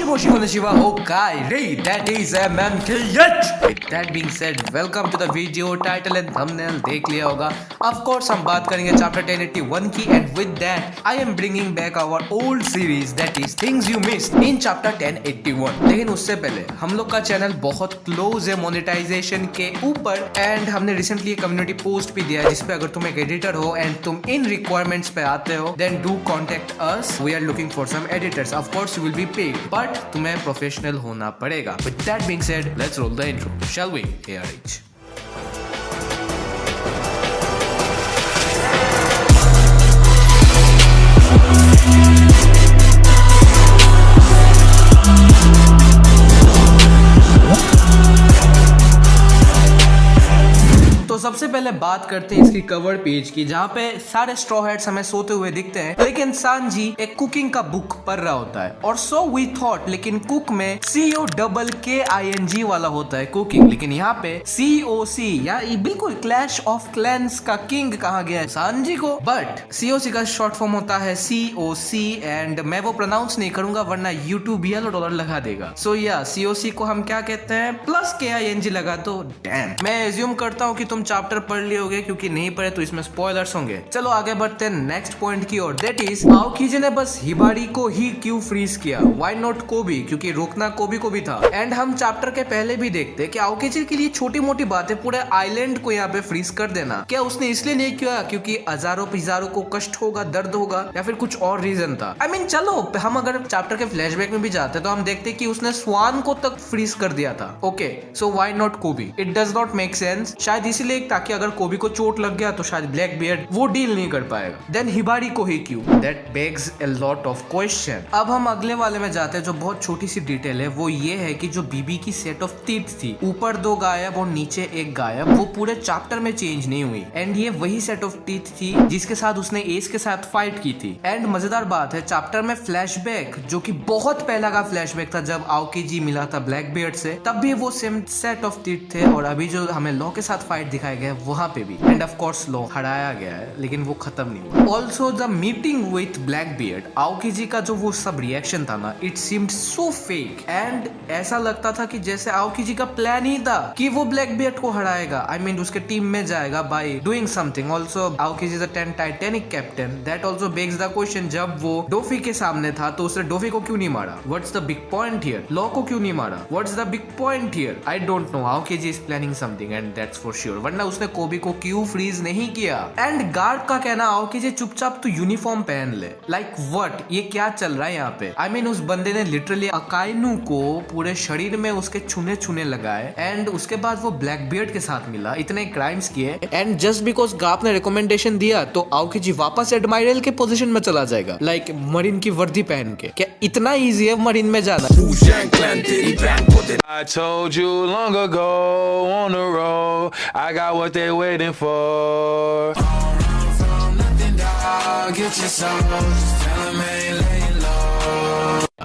Moshi konnichiwa, okai, Ray, that is MMKH. With that being said, welcome to the video. Title and thumbnail देख लिया होगा. Of course हम बात करेंगे chapter 1081 की, and with that I am bringing back our old series, that is things you missed in chapter 1081. लेकिन उससे पहले हम लोग का चैनल बहुत क्लोज है मोनेटाइजेशन के ऊपर, एंड हमने रिसेंटली कम्युनिटी पोस्ट भी दिया है जिसपे अगर तुम एक एडिटर हो एंड तुम इन रिक्वायरमेंट्स पे आते हो, then do contact us. We are looking for some editors. Of course you will be paid, but तुम्हें प्रोफेशनल होना पड़ेगा. With that being said, let's roll the intro. Shall we? Hear it. सबसे पहले बात करते हैं इसकी कवर पेज की, जहाँ पे सारे स्ट्रॉ हैट्स हमें सोते हुए दिखते हैं, लेकिन सांजी एक कुकिंग का बुक पढ़ रहा होता है. और सो वी थॉट, लेकिन कुक में COKKING वाला होता है कुकिंग, लेकिन यहाँ पे COC या बिल्कुल क्लैश ऑफ क्लैंस का किंग कहा गया है सांजी को. बट COC का शॉर्ट फॉर्म होता है COC, एंड मैं वो प्रोनाउंस नहीं करूंगा वरना YouTube $1 लगा देगा. सो या COC को हम क्या कहते हैं, प्लस KING लगा दो. डैम, मैं एज्यूम करता हूँ कि तुम चैप्टर पढ़ लिए होगे, क्योंकि नहीं पढ़े तो इसमें स्पॉयलर्स होंगे. चलो आगे बढ़ते हैं नेक्स्ट पॉइंट की ओर. दैट इज आओकीजी ने बस हिबारी को ही क्यों फ्रीज किया, व्हाई नॉट कोबी, क्योंकि रोकना कोबी को भी था. एंड हम चैप्टर के पहले भी देखते कि आओकीजी के लिए छोटी मोटी बातें पूरे आइलैंड को यहाँ पे फ्रीज कर देना, क्या उसने इसलिए नहीं किया क्योंकि हजारों पिजारों को कष्ट होगा, दर्द होगा, या फिर कुछ और रीजन था. आई मीन चलो हम अगर चैप्टर के फ्लैशबैक में भी जाते तो हम देखते कि उसने स्वान को तक फ्रीज कर दिया था. ओके, सो व्हाई नॉट कोबी? It does not make sense. शायद इसीलिए ताकि अगर कोबी को चोट लग गया तो शायद ब्लैक बियर्ड वो डील नहीं कर पाएगा. देन हिबारी को ही क्यों? That bags a lot of question. अब हम अगले वाले में जाते हैं, जो बहुत छोटी सी डिटेल है. वो ये है कि जो बीबी की सेट ऑफ टीथ थी, ऊपर 2 गायब और नीचे 1 गायब, वो पूरे चैप्टर में चेंज नहीं हुई. एंड ये वही सेट ऑफ टीथ थी जिसके साथ उसने एस के साथ फाइट की थी. एंड मजेदार बात है, चैप्टर में फ्लैशबैक, जो कि बहुत पहला का फ्लैशबैक था जब आओकीजी मिला था ब्लैक बियर्ड से, तब भी वो सेम सेट ऑफ टीथ थे. और अभी जो हमें लॉ के साथ फाइट दिखाया गया है वहां पे भी, एंड ऑफ कोर्स लॉ हराया गया है, लेकिन वो खत्म नहीं हुआ. Also the meeting with Blackbeard, Aokiji का जो वो सब रिएक्शन था ना, it seemed so fake. And ऐसा लगता था कि जैसे आओकीजी का प्लान ही था कि वो ब्लैक बियर्ड को हराएगा, आई मीन उसके टीम में जाएगा by doing something. Also Aokiji is a titanic captain. That also begs the question, जब वो डोफी के सामने था तो उसने डोफी को क्यों नहीं मारा? What's the big point here? Law को क्यों नहीं मारा? What's the big point here? I don't know. Aokiji is planning something and that's for sure. वरना उसने कोबी को क्यों फ्रीज नहीं किया? एंड गार्ड का कहना, आओकीजी चुपचाप तो यूनिफॉर्म पहन ले. Like what? ये क्या चल रहा है यहाँ पे? आई मीन उस बंदे ने लिटरली अकाइनू को पूरे शरीर में उसके छूने लगाए, एंड उसके बाद वो ब्लैक बियर्ड के साथ मिला, इतने क्राइम्स किए, एंड जस्ट बिकॉज गार्ड ने रिकमेंडेशन दिया तो आओकीजी वापस एडमायरल के पोजीशन में चला जाएगा, लाइक मरीन की वर्दी पहन के. क्या इतना इजी है मरीन में जाना? I told you long ago on the road, I got what they're waiting for. Don't run from nothing, dog. Get your soul. Just tell 'em ain't laying low.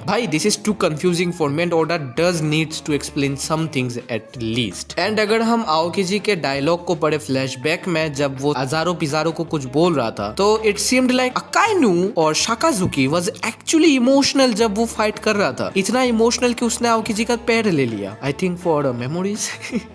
भाई this is too confusing for me, and order does needs to explain some things at least. And अगर हम आओकीजी के dialogue को पढ़े flashback में, जब वो हजारों पिजारों को कुछ बोल रहा था, तो इट सीम्ड लाइक अकाइनू और शाकाजुकी वाज एक्चुअली इमोशनल जब वो फाइट कर रहा था. इतना इमोशनल कि उसने आओकीजी का पैर ले लिया, I think for memories.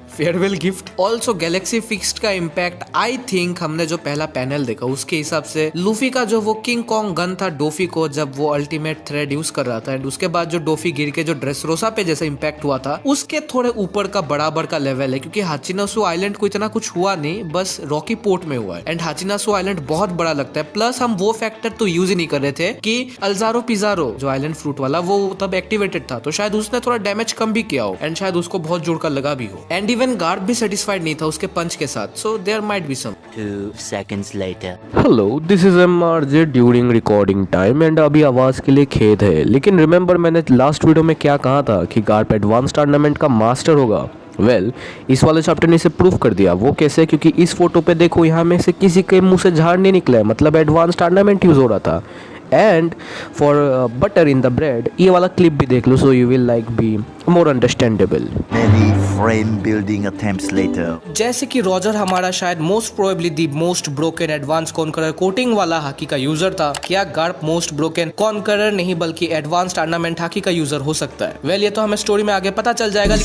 Farewell gift. Also Galaxy fixed का इम्पैक्ट, आई थिंक हमने जो पहला पैनल देखा उसके हिसाब से लूफी का जो वो किंग कॉन्ग गन था डोफी को जब वो अल्टीमेट थ्रेड यूज कर रहा था, एंड उसके बाद जो डोफी गिर के जो ड्रेसरोसा पे जैसा इम्पैक्ट हुआ था, उसके थोड़े ऊपर का बराबर का लेवल है. क्योंकि हाचिनासु आइलैंड को इतना कुछ हुआ नहीं, बस रॉकी पोर्ट में हुआ है, एंड हाचिनासु आइलैंड बहुत बड़ा लगता है. प्लस हम वो फैक्टर तो यूज ही नहीं कर रहे थे कि अल्जारो पिजारो जो आइलैंड फ्रूट वाला वो तब एक्टिवेटेड था, तो शायद उसने थोड़ा डैमेज कम भी किया हो, एंड शायद उसको बहुत जोर का लगा भी हो. एंड इवन गार्ड भी सेटिस्फाइड नहीं था उसके पंच के साथ, so there might be some. 2 seconds later. Hello, this is MRJ during recording time, and अभी आवाज के लिए खेद है, लेकिन रिमेम्बर मैंने लास्ट वीडियो में क्या कहा था कि गार्प एडवांस टूर्नामेंट का मास्टर होगा. वेल, इस वाले चैप्टर ने इसे प्रूफ कर दिया. वो कैसे? क्योंकि इस फोटो पे देखो, यहाँ में से किसी के मुंह से झाड़ नहीं निकला है, मतलब एडवांस टूर्नामेंट यूज हो रहा था. And for butter in the bread, ये वाला क्लिप भी देख लो, so you will like be more understandable. Many frame building attempts later. जैसे कि रॉजर हमारा शायद most probably the most broken advance conqueror coating वाला हाकी का यूजर था, क्या गार्प मोस्ट ब्रोकन कॉन्करर नहीं बल्कि एडवांस टूर्नामेंट हाकी का यूजर हो सकता है? वेल ये तो हमें स्टोरी में आगे पता चल जाएगा।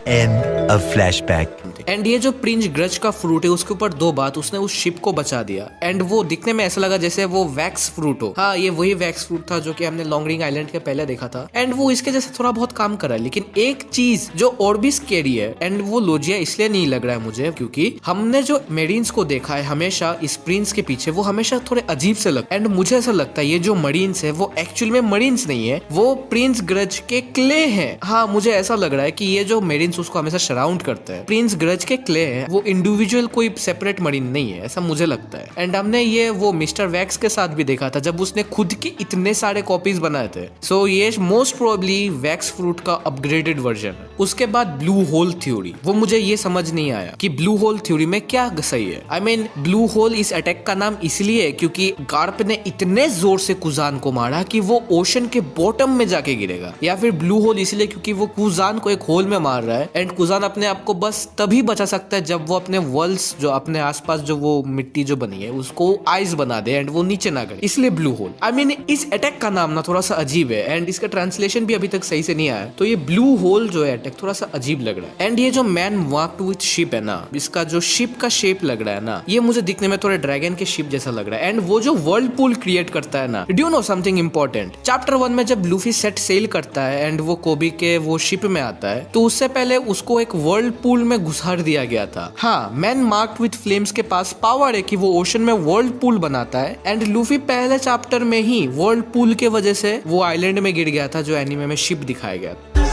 End of flashback. एंड ये जो प्रिंस ग्रज का फ्रूट है उसके ऊपर दो बात, उसने उस शिप को बचा दिया एंड वो दिखने में ऐसा लगा जैसे वो वैक्स फ्रूट हो। हाँ, ये वही वैक्स फ्रूट था जो कि हमने लॉन्ग रिंग आइलैंड के पहले देखा था एंड वो इसके जैसे थोड़ा बहुत काम करा है। लेकिन एक चीज जो और भी स्कैरी है एंड वो लोजिया इसलिए नहीं लग रहा है मुझे क्योंकि हमने जो मेरीन्स को देखा है हमेशा इस प्रिंस के पीछे, वो हमेशा थोड़े अजीब से लगता है एंड मुझे ऐसा लगता है ये जो मरीन्स है वो एक्चुअल में मरीन्स नहीं है, वो प्रिंस ग्रज के क्ले हैं। हाँ, मुझे ऐसा लग रहा है कि ये जो मेरीन्स उसको हमेशा सराउंड करते हैं प्रिंस ग्रज के क्ले है, वो इंडिविजुअल कोई सेपरेट मरीन नहीं है, ऐसा मुझे लगता है। एंड हमने ये वो मिस्टर वैक्स के साथ भी देखा था जब उसने खुद के इतने सारे कॉपीज बनाए थे। सो ये मोस्ट प्रोबेबली वैक्स फ्रूट का अपग्रेडेड वर्जन है। उसके बाद ब्लू होल थ्योरी, वो मुझे ये समझ नहीं आया कि ब्लू होल थ्योरी में क्या सही है। आई मीन ब्लू होल इस अटैक का नाम इसलिए है क्योंकि गार्प ने इतने जोर से कुजान को मारा कि वो ओशन के बॉटम में जाके गिरेगा, या फिर ब्लू होल इसलिए क्योंकि वो कुजान को एक होल में मार रहा है एंड कुजान अपने आप को बस तभी बचा सकता है जब वो अपने वर्ल्ड्स जो अपने आसपास जो वो मिट्टी जो बनी है उसको आइस बना दे एंड वो नीचे ना गिरे, इसलिए ब्लू होल। आई मीन इस अटैक का नाम ना थोड़ा सा अजीब है एंड इसका ट्रांसलेशन भी अभी तक सही से नहीं आया, तो ये ब्लू होल जो है अटैक थोड़ा सा अजीब लग रहा है। एंड ये जो मैन वॉक्ड विद शिप है ना, इसका जो शिप का शेप लग रहा है ना, ये मुझे दिखने में थोड़ा ड्रैगन के शिप जैसा लग रहा है। एंड वो जो वर्ल्ड पूल क्रिएट करता है ना, do you know something important, chapter 1 में जब लूफी सेट सेल करता है एंड वो कोबी के वो शिप में आता है तो उससे पहले उसको एक वर्ल्ड पूल में घुसाड़ दिया गया था। हाँ, मैन मार्क्ड विद फ्लेम्स के पास पावर है कि वो ओशन में वर्ल्ड पूल बनाता है एंड लूफी पहले चैप्टर में ही वर्ल्ड पूल के वजह से वो आइलैंड में गिर गया था जो एनीमे में शिप दिखाया गया था।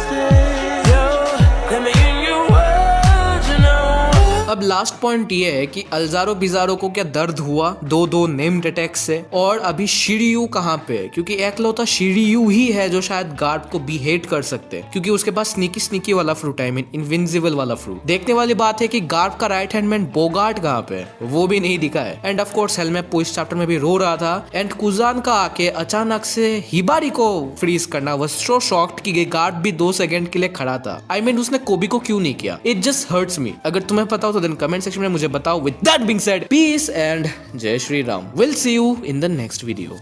अब लास्ट पॉइंट ये है कि अल्जारो बिजारो को क्या दर्द हुआ दो नेम्ड अटैक से, और अभी शिरियू कहाँ पे है, क्योंकि एकलौता शिरियू ही है जो शायद गार्ड को बीहेट कर सकते हैं क्योंकि उसके पास स्नीकी वाला फ्रूट है, आई मीन इनविंसिबल वाला फ्रूट। देखने वाली बात है कि गार्ड का राइट हैंड मैन बोगार्ट कहाँ पे है, वो भी नहीं दिखा है। एंड ऑफ कोर्स हेलमेट इस चैप्टर में भी रो रहा था एंड कुजान का आके अचानक से हिबारी को फ्रीज करना वाज सो शॉक्ड कि गार्ड भी 2 सेकंड के लिए खड़ा था। आई मीन उसने कोबी को क्यों नहीं किया, इट जस्ट हर्ट्स मी। अगर तुम्हें पता हो तो देन कमेंट सेक्शन में मुझे बताओ। With that being said, peace and जय Shri Ram. Will see you in the next video.